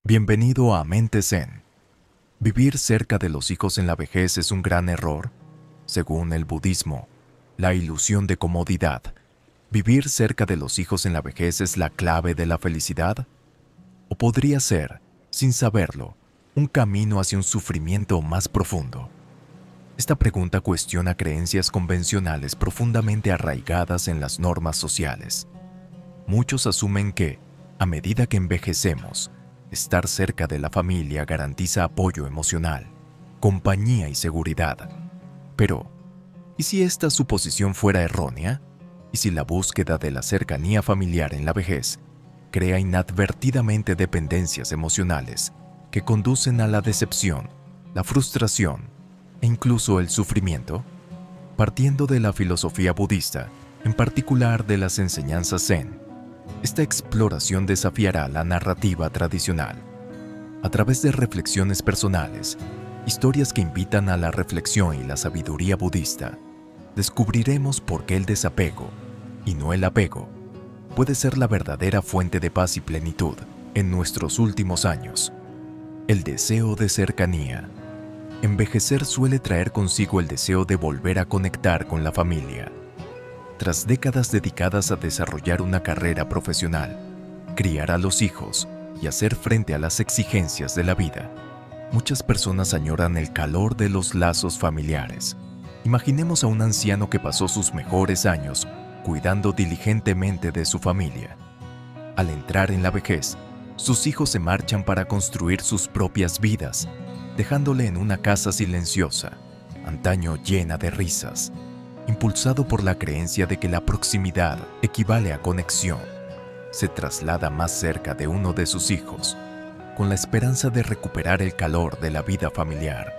Bienvenido a Mente Zen. ¿Vivir cerca de los hijos en la vejez es un gran error? Según el budismo, la ilusión de comodidad. ¿Vivir cerca de los hijos en la vejez es la clave de la felicidad? ¿O podría ser, sin saberlo, un camino hacia un sufrimiento más profundo? Esta pregunta cuestiona creencias convencionales profundamente arraigadas en las normas sociales. Muchos asumen que, a medida que envejecemos, estar cerca de la familia garantiza apoyo emocional, compañía y seguridad. Pero, ¿y si esta suposición fuera errónea? ¿Y si la búsqueda de la cercanía familiar en la vejez crea inadvertidamente dependencias emocionales que conducen a la decepción, la frustración e incluso el sufrimiento? Partiendo de la filosofía budista, en particular de las enseñanzas Zen, esta exploración desafiará la narrativa tradicional. A través de reflexiones personales, historias que invitan a la reflexión y la sabiduría budista, descubriremos por qué el desapego, y no el apego, puede ser la verdadera fuente de paz y plenitud en nuestros últimos años. El deseo de cercanía. Envejecer suele traer consigo el deseo de volver a conectar con la familia. Tras décadas dedicadas a desarrollar una carrera profesional, criar a los hijos y hacer frente a las exigencias de la vida, muchas personas añoran el calor de los lazos familiares. Imaginemos a un anciano que pasó sus mejores años cuidando diligentemente de su familia. Al entrar en la vejez, sus hijos se marchan para construir sus propias vidas, dejándole en una casa silenciosa, antaño llena de risas. Impulsado por la creencia de que la proximidad equivale a conexión, se traslada más cerca de uno de sus hijos, con la esperanza de recuperar el calor de la vida familiar.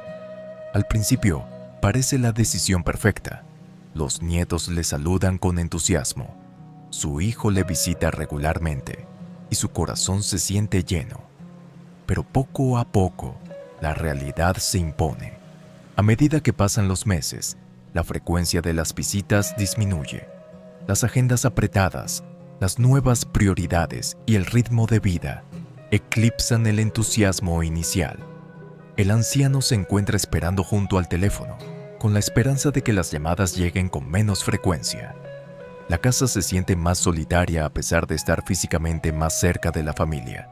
Al principio, parece la decisión perfecta. Los nietos le saludan con entusiasmo, su hijo le visita regularmente y su corazón se siente lleno. Pero poco a poco, la realidad se impone. A medida que pasan los meses, la frecuencia de las visitas disminuye. Las agendas apretadas, las nuevas prioridades y el ritmo de vida eclipsan el entusiasmo inicial. El anciano se encuentra esperando junto al teléfono, con la esperanza de que las llamadas lleguen con menos frecuencia. La casa se siente más solitaria a pesar de estar físicamente más cerca de la familia.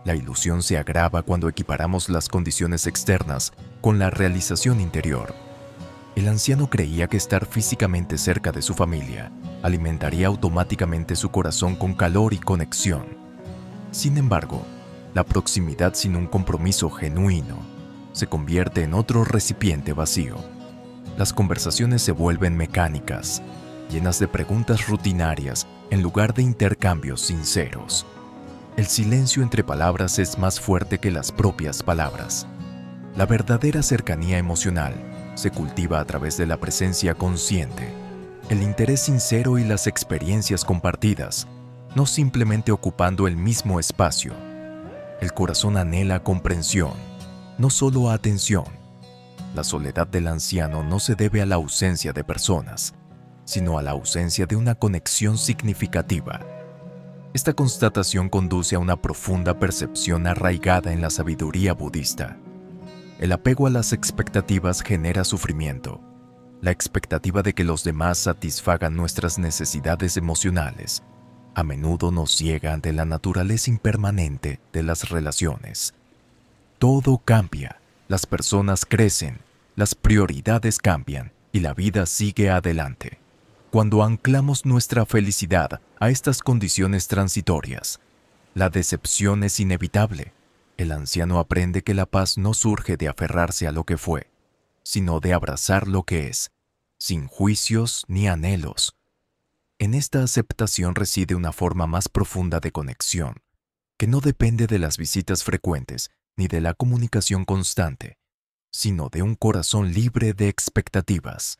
La ilusión se agrava cuando equiparamos las condiciones externas con la realización interior. El anciano creía que estar físicamente cerca de su familia alimentaría automáticamente su corazón con calor y conexión. Sin embargo, la proximidad sin un compromiso genuino se convierte en otro recipiente vacío. Las conversaciones se vuelven mecánicas, llenas de preguntas rutinarias en lugar de intercambios sinceros. El silencio entre palabras es más fuerte que las propias palabras. La verdadera cercanía emocional se cultiva a través de la presencia consciente, el interés sincero y las experiencias compartidas, no simplemente ocupando el mismo espacio. El corazón anhela comprensión, no solo atención. La soledad del anciano no se debe a la ausencia de personas, sino a la ausencia de una conexión significativa. Esta constatación conduce a una profunda percepción arraigada en la sabiduría budista. El apego a las expectativas genera sufrimiento. La expectativa de que los demás satisfagan nuestras necesidades emocionales a menudo nos ciega ante la naturaleza impermanente de las relaciones. Todo cambia, las personas crecen, las prioridades cambian y la vida sigue adelante. Cuando anclamos nuestra felicidad a estas condiciones transitorias, la decepción es inevitable. El anciano aprende que la paz no surge de aferrarse a lo que fue, sino de abrazar lo que es, sin juicios ni anhelos. En esta aceptación reside una forma más profunda de conexión, que no depende de las visitas frecuentes ni de la comunicación constante, sino de un corazón libre de expectativas.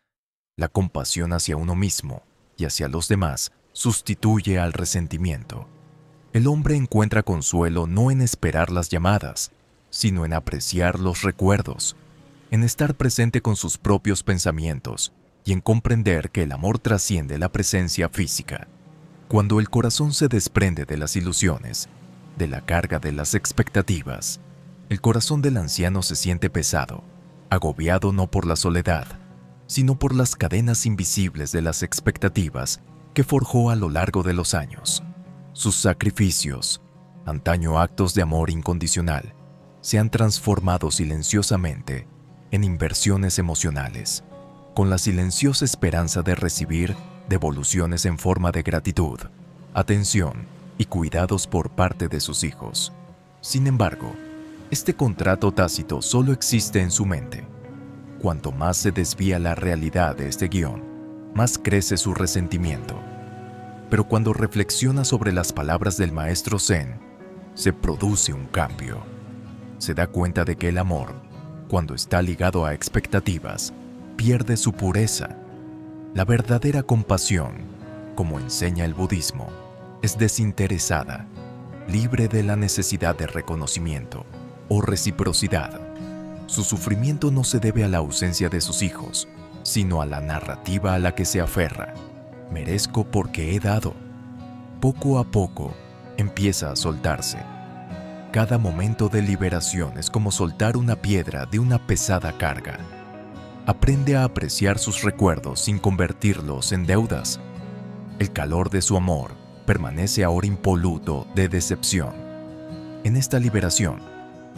La compasión hacia uno mismo y hacia los demás sustituye al resentimiento. El hombre encuentra consuelo no en esperar las llamadas, sino en apreciar los recuerdos, en estar presente con sus propios pensamientos y en comprender que el amor trasciende la presencia física. Cuando el corazón se desprende de las ilusiones, de la carga de las expectativas, el corazón del anciano se siente pesado, agobiado no por la soledad, sino por las cadenas invisibles de las expectativas que forjó a lo largo de los años. Sus sacrificios, antaño actos de amor incondicional, se han transformado silenciosamente en inversiones emocionales, con la silenciosa esperanza de recibir devoluciones en forma de gratitud, atención y cuidados por parte de sus hijos. Sin embargo, este contrato tácito solo existe en su mente. Cuanto más se desvía la realidad de este guión, más crece su resentimiento. Pero cuando reflexiona sobre las palabras del maestro Zen, se produce un cambio. Se da cuenta de que el amor, cuando está ligado a expectativas, pierde su pureza. La verdadera compasión, como enseña el budismo, es desinteresada, libre de la necesidad de reconocimiento o reciprocidad. Su sufrimiento no se debe a la ausencia de sus hijos, sino a la narrativa a la que se aferra. Merezco porque he dado. Poco a poco empieza a soltarse. Cada momento de liberación es como soltar una piedra de una pesada carga. Aprende a apreciar sus recuerdos sin convertirlos en deudas. El calor de su amor permanece ahora impoluto de decepción. En esta liberación,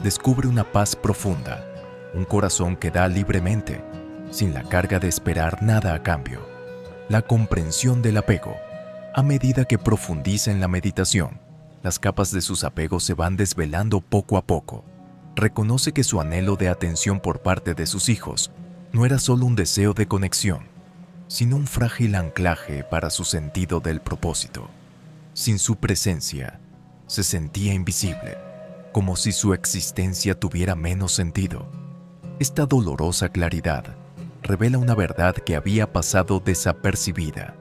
descubre una paz profunda, un corazón que da libremente, sin la carga de esperar nada a cambio. La comprensión del apego. A medida que profundiza en la meditación, las capas de sus apegos se van desvelando poco a poco. Reconoce que su anhelo de atención por parte de sus hijos no era solo un deseo de conexión, sino un frágil anclaje para su sentido del propósito. Sin su presencia, se sentía invisible, como si su existencia tuviera menos sentido. Esta dolorosa claridad revela una verdad que había pasado desapercibida.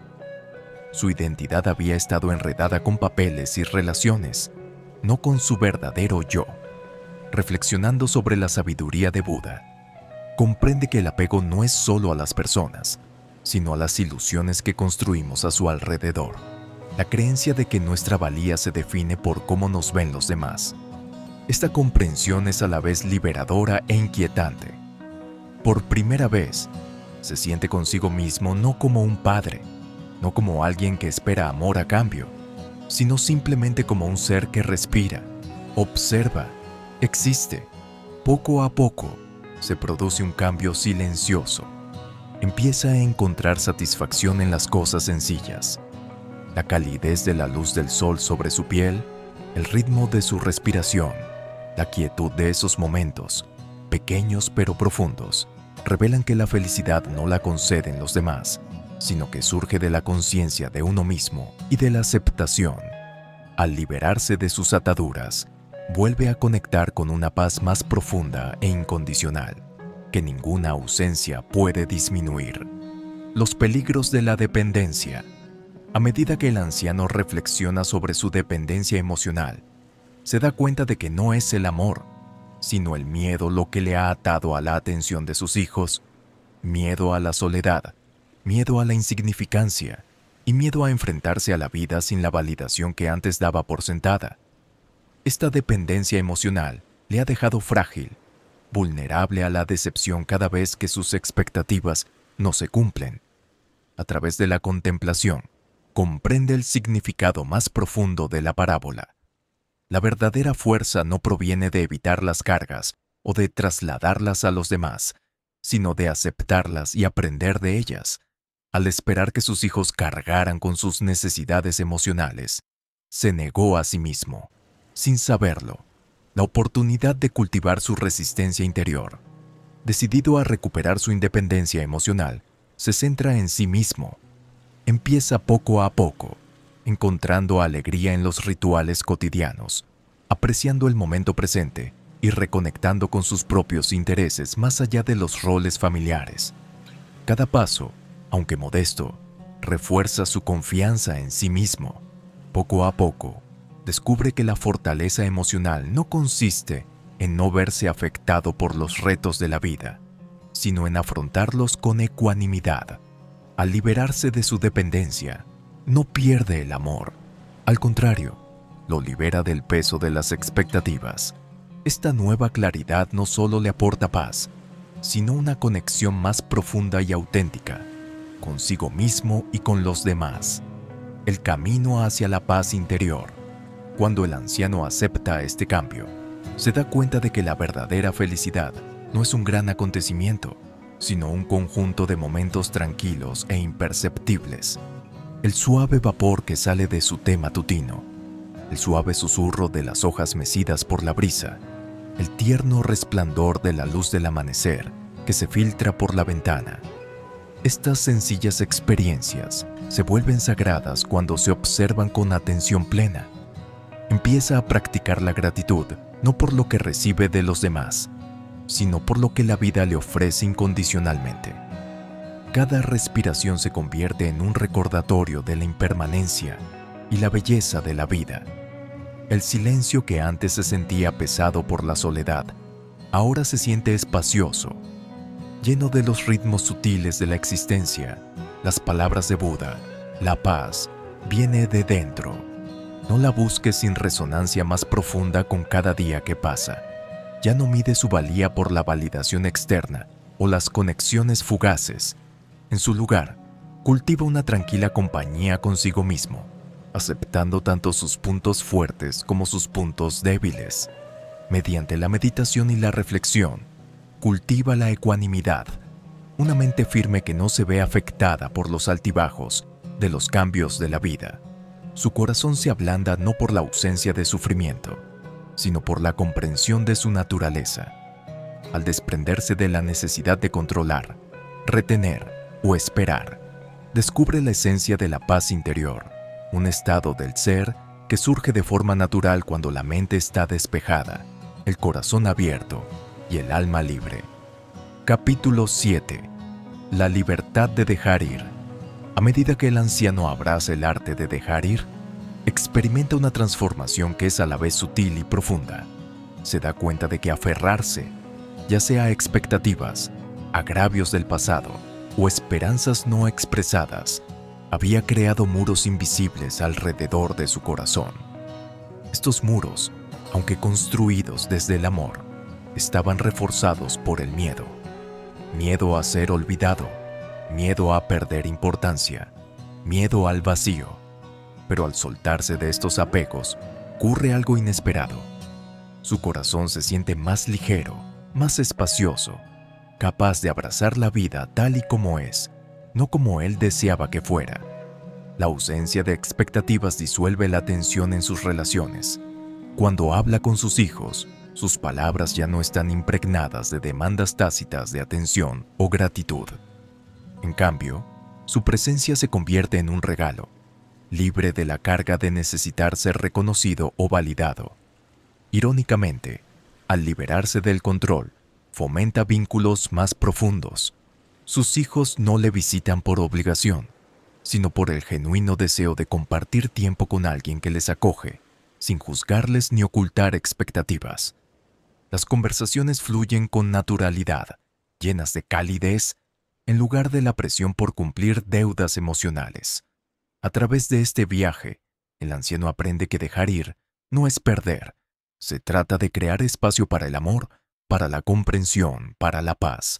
Su identidad había estado enredada con papeles y relaciones, no con su verdadero yo. Reflexionando sobre la sabiduría de Buda, comprende que el apego no es solo a las personas, sino a las ilusiones que construimos a su alrededor. La creencia de que nuestra valía se define por cómo nos ven los demás. Esta comprensión es a la vez liberadora e inquietante. Por primera vez, se siente consigo mismo no como un padre, no como alguien que espera amor a cambio, sino simplemente como un ser que respira, observa, existe. Poco a poco, se produce un cambio silencioso. Empieza a encontrar satisfacción en las cosas sencillas. La calidez de la luz del sol sobre su piel, el ritmo de su respiración, la quietud de esos momentos, pequeños pero profundos, revelan que la felicidad no la conceden los demás, sino que surge de la conciencia de uno mismo y de la aceptación. Al liberarse de sus ataduras, vuelve a conectar con una paz más profunda e incondicional, que ninguna ausencia puede disminuir. Los peligros de la dependencia. A medida que el anciano reflexiona sobre su dependencia emocional, se da cuenta de que no es el amor, sino el miedo lo que le ha atado a la atención de sus hijos, miedo a la soledad, miedo a la insignificancia y miedo a enfrentarse a la vida sin la validación que antes daba por sentada. Esta dependencia emocional le ha dejado frágil, vulnerable a la decepción cada vez que sus expectativas no se cumplen. A través de la contemplación, comprende el significado más profundo de la parábola. La verdadera fuerza no proviene de evitar las cargas o de trasladarlas a los demás, sino de aceptarlas y aprender de ellas. Al esperar que sus hijos cargaran con sus necesidades emocionales, se negó a sí mismo, sin saberlo, la oportunidad de cultivar su resistencia interior. Decidido a recuperar su independencia emocional, se centra en sí mismo. Empieza poco a poco, encontrando alegría en los rituales cotidianos, apreciando el momento presente y reconectando con sus propios intereses más allá de los roles familiares. Cada paso, aunque modesto, refuerza su confianza en sí mismo. Poco a poco, descubre que la fortaleza emocional no consiste en no verse afectado por los retos de la vida, sino en afrontarlos con ecuanimidad. Al liberarse de su dependencia, no pierde el amor. Al contrario, lo libera del peso de las expectativas. Esta nueva claridad no solo le aporta paz, sino una conexión más profunda y auténtica, consigo mismo y con los demás. El camino hacia la paz interior. Cuando el anciano acepta este cambio, se da cuenta de que la verdadera felicidad no es un gran acontecimiento, sino un conjunto de momentos tranquilos e imperceptibles. El suave vapor que sale de su té matutino, el suave susurro de las hojas mecidas por la brisa, el tierno resplandor de la luz del amanecer que se filtra por la ventana. Estas sencillas experiencias se vuelven sagradas cuando se observan con atención plena. Empieza a practicar la gratitud no por lo que recibe de los demás, sino por lo que la vida le ofrece incondicionalmente. Cada respiración se convierte en un recordatorio de la impermanencia y la belleza de la vida. El silencio que antes se sentía pesado por la soledad, ahora se siente espacioso, lleno de los ritmos sutiles de la existencia. Las palabras de Buda, la paz, viene de dentro. No la busques sin resonancia más profunda con cada día que pasa. Ya no mide su valía por la validación externa o las conexiones fugaces. En su lugar, cultiva una tranquila compañía consigo mismo, aceptando tanto sus puntos fuertes como sus puntos débiles. Mediante la meditación y la reflexión, cultiva la ecuanimidad, una mente firme que no se ve afectada por los altibajos de los cambios de la vida. Su corazón se ablanda no por la ausencia de sufrimiento, sino por la comprensión de su naturaleza. Al desprenderse de la necesidad de controlar, retener o esperar, descubre la esencia de la paz interior, un estado del ser que surge de forma natural cuando la mente está despejada, el corazón abierto y el alma libre. Capítulo 7. La libertad de dejar ir. A medida que el anciano abraza el arte de dejar ir, experimenta una transformación que es a la vez sutil y profunda. Se da cuenta de que aferrarse, ya sea a expectativas, agravios del pasado o esperanzas no expresadas, había creado muros invisibles alrededor de su corazón. Estos muros, aunque construidos desde el amor, estaban reforzados por el miedo. Miedo a ser olvidado, miedo a perder importancia, miedo al vacío. Pero al soltarse de estos apegos, ocurre algo inesperado. Su corazón se siente más ligero, más espacioso, capaz de abrazar la vida tal y como es, no como él deseaba que fuera. La ausencia de expectativas disuelve la tensión en sus relaciones. Cuando habla con sus hijos, sus palabras ya no están impregnadas de demandas tácitas de atención o gratitud. En cambio, su presencia se convierte en un regalo, libre de la carga de necesitar ser reconocido o validado. Irónicamente, al liberarse del control, fomenta vínculos más profundos. Sus hijos no le visitan por obligación, sino por el genuino deseo de compartir tiempo con alguien que les acoge, sin juzgarles ni ocultar expectativas. Las conversaciones fluyen con naturalidad, llenas de calidez, en lugar de la presión por cumplir deudas emocionales. A través de este viaje, el anciano aprende que dejar ir no es perder. Se trata de crear espacio para el amor, para la comprensión, para la paz.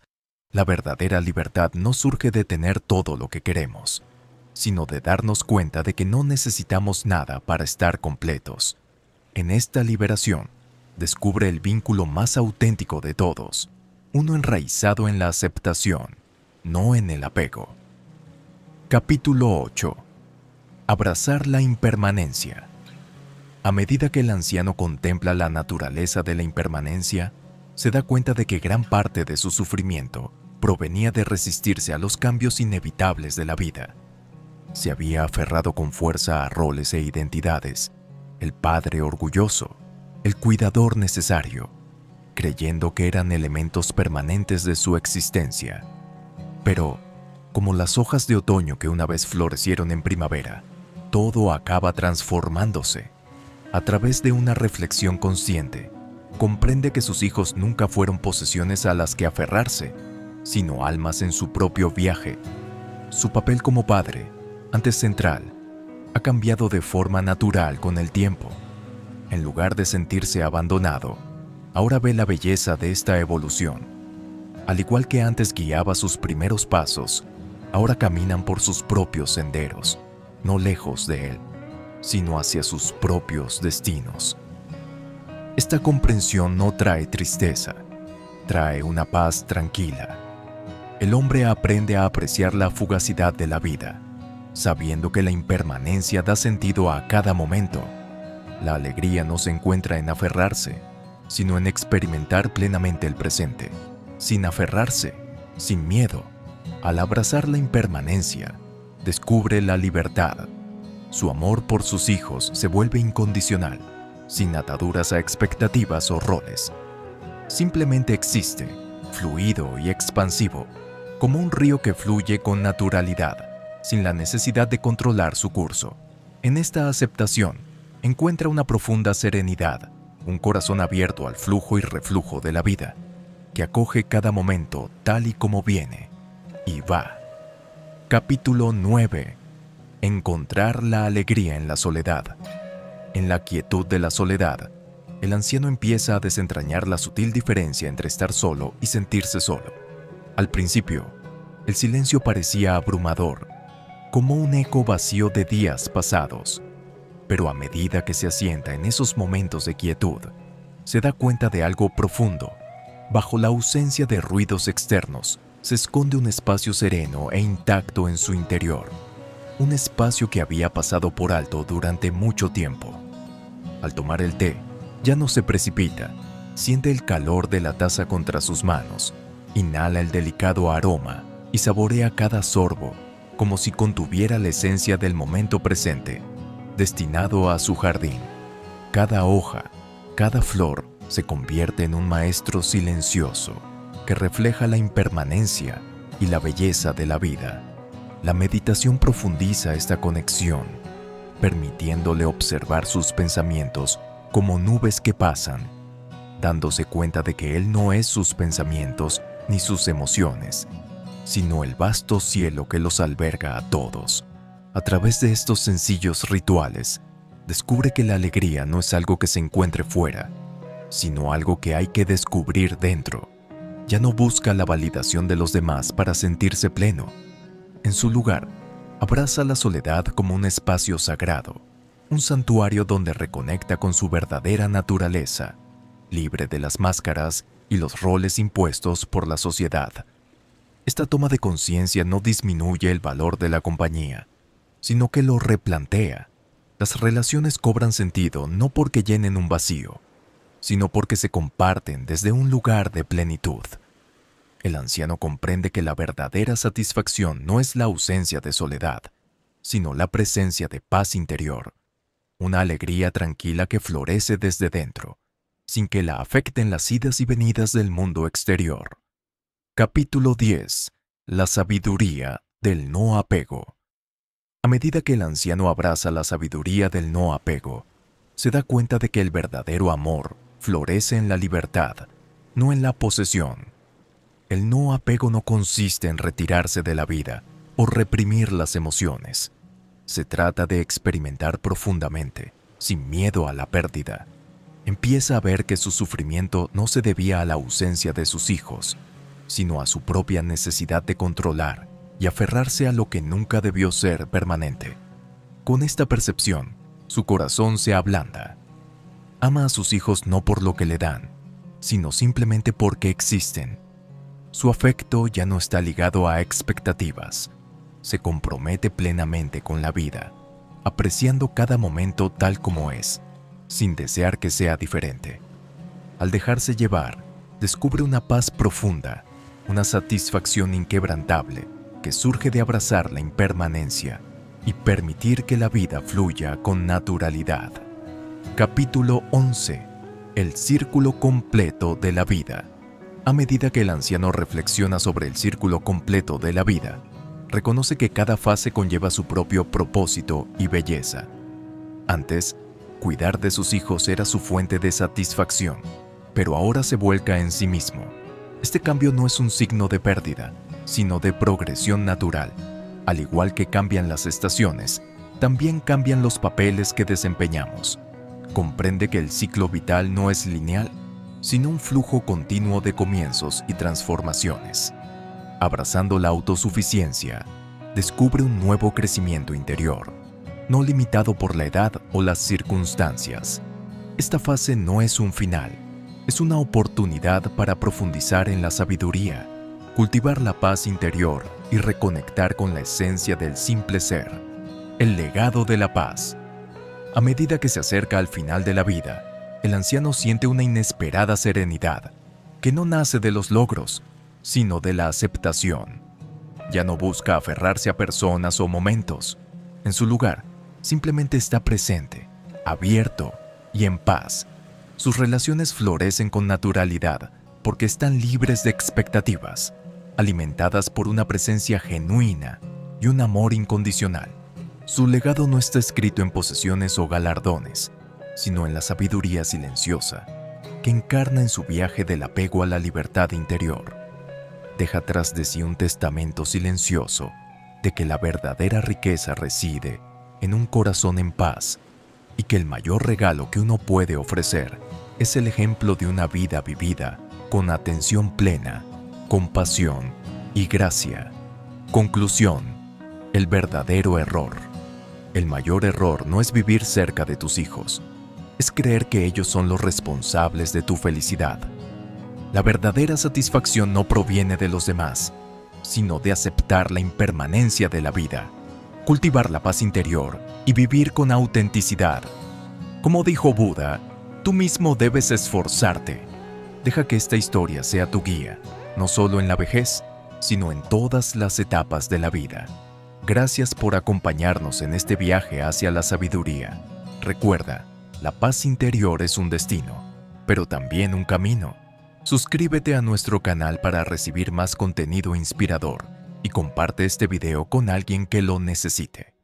La verdadera libertad no surge de tener todo lo que queremos, sino de darnos cuenta de que no necesitamos nada para estar completos. En esta liberación, descubre el vínculo más auténtico de todos, uno enraizado en la aceptación, no en el apego. Capítulo 8. Abrazar la impermanencia. A medida que el anciano contempla la naturaleza de la impermanencia, se da cuenta de que gran parte de su sufrimiento provenía de resistirse a los cambios inevitables de la vida. Se había aferrado con fuerza a roles e identidades, el padre orgulloso, el cuidador necesario, creyendo que eran elementos permanentes de su existencia. Pero, como las hojas de otoño que una vez florecieron en primavera, todo acaba transformándose. A través de una reflexión consciente, comprende que sus hijos nunca fueron posesiones a las que aferrarse, sino almas en su propio viaje. Su papel como padre, antes central, ha cambiado de forma natural con el tiempo. En lugar de sentirse abandonado, ahora ve la belleza de esta evolución. Al igual que antes guiaba sus primeros pasos, ahora caminan por sus propios senderos, no lejos de él, sino hacia sus propios destinos. Esta comprensión no trae tristeza, trae una paz tranquila. El hombre aprende a apreciar la fugacidad de la vida, sabiendo que la impermanencia da sentido a cada momento. La alegría no se encuentra en aferrarse, sino en experimentar plenamente el presente, sin aferrarse, sin miedo. Al abrazar la impermanencia, descubre la libertad. Su amor por sus hijos se vuelve incondicional, sin ataduras a expectativas o roles. Simplemente existe, fluido y expansivo, como un río que fluye con naturalidad, sin la necesidad de controlar su curso. En esta aceptación, encuentra una profunda serenidad, un corazón abierto al flujo y reflujo de la vida, que acoge cada momento tal y como viene y va. Capítulo 9. Encontrar la alegría en la soledad. En la quietud de la soledad, el anciano empieza a desentrañar la sutil diferencia entre estar solo y sentirse solo. Al principio, el silencio parecía abrumador, como un eco vacío de días pasados. Pero a medida que se asienta en esos momentos de quietud, se da cuenta de algo profundo. Bajo la ausencia de ruidos externos, se esconde un espacio sereno e intacto en su interior. Un espacio que había pasado por alto durante mucho tiempo. Al tomar el té, ya no se precipita, siente el calor de la taza contra sus manos, inhala el delicado aroma y saborea cada sorbo, como si contuviera la esencia del momento presente, destinado a su jardín. Cada hoja, cada flor se convierte en un maestro silencioso que refleja la impermanencia y la belleza de la vida. La meditación profundiza esta conexión, permitiéndole observar sus pensamientos como nubes que pasan, dándose cuenta de que él no es sus pensamientos ni sus emociones, sino el vasto cielo que los alberga a todos. A través de estos sencillos rituales, descubre que la alegría no es algo que se encuentre fuera, sino algo que hay que descubrir dentro. Ya no busca la validación de los demás para sentirse pleno. En su lugar, abraza la soledad como un espacio sagrado, un santuario donde reconecta con su verdadera naturaleza, libre de las máscaras y los roles impuestos por la sociedad. Esta toma de conciencia no disminuye el valor de la compañía, sino que lo replantea. Las relaciones cobran sentido no porque llenen un vacío, sino porque se comparten desde un lugar de plenitud. El anciano comprende que la verdadera satisfacción no es la ausencia de soledad, sino la presencia de paz interior, una alegría tranquila que florece desde dentro, sin que la afecten las idas y venidas del mundo exterior. Capítulo 10. La sabiduría del no apego. A medida que el anciano abraza la sabiduría del no apego, se da cuenta de que el verdadero amor florece en la libertad, no en la posesión. El no apego no consiste en retirarse de la vida o reprimir las emociones. Se trata de experimentar profundamente, sin miedo a la pérdida. Empieza a ver que su sufrimiento no se debía a la ausencia de sus hijos, sino a su propia necesidad de controlar y aferrarse a lo que nunca debió ser permanente. Con esta percepción, su corazón se ablanda. Ama a sus hijos no por lo que le dan, sino simplemente porque existen. Su afecto ya no está ligado a expectativas. Se compromete plenamente con la vida, apreciando cada momento tal como es, sin desear que sea diferente. Al dejarse llevar, descubre una paz profunda, una satisfacción inquebrantable que surge de abrazar la impermanencia y permitir que la vida fluya con naturalidad. Capítulo 11. El círculo completo de la vida. A medida que el anciano reflexiona sobre el círculo completo de la vida, reconoce que cada fase conlleva su propio propósito y belleza. Antes, cuidar de sus hijos era su fuente de satisfacción, pero ahora se vuelca en sí mismo. Este cambio no es un signo de pérdida, sino de progresión natural. Al igual que cambian las estaciones, también cambian los papeles que desempeñamos. comprende que el ciclo vital no es lineal, sino un flujo continuo de comienzos y transformaciones. Abrazando la autosuficiencia, descubre un nuevo crecimiento interior, no limitado por la edad o las circunstancias. Esta fase no es un final, es una oportunidad para profundizar en la sabiduría, cultivar la paz interior y reconectar con la esencia del simple ser, el legado de la paz. A medida que se acerca al final de la vida, el anciano siente una inesperada serenidad, que no nace de los logros, sino de la aceptación. Ya no busca aferrarse a personas o momentos. En su lugar, simplemente está presente, abierto y en paz. Sus relaciones florecen con naturalidad porque están libres de expectativas, alimentadas por una presencia genuina y un amor incondicional. Su legado no está escrito en posesiones o galardones, sino en la sabiduría silenciosa que encarna en su viaje del apego a la libertad interior. Deja tras de sí un testamento silencioso de que la verdadera riqueza reside en un corazón en paz y que el mayor regalo que uno puede ofrecer es el ejemplo de una vida vivida con atención plena, compasión y gracia. Conclusión: el verdadero error. El mayor error no es vivir cerca de tus hijos, es creer que ellos son los responsables de tu felicidad. La verdadera satisfacción no proviene de los demás, sino de aceptar la impermanencia de la vida, cultivar la paz interior y vivir con autenticidad. Como dijo Buda, tú mismo debes esforzarte. Deja que esta historia sea tu guía, no solo en la vejez, sino en todas las etapas de la vida. Gracias por acompañarnos en este viaje hacia la sabiduría. Recuerda, la paz interior es un destino, pero también un camino. Suscríbete a nuestro canal para recibir más contenido inspirador y comparte este video con alguien que lo necesite.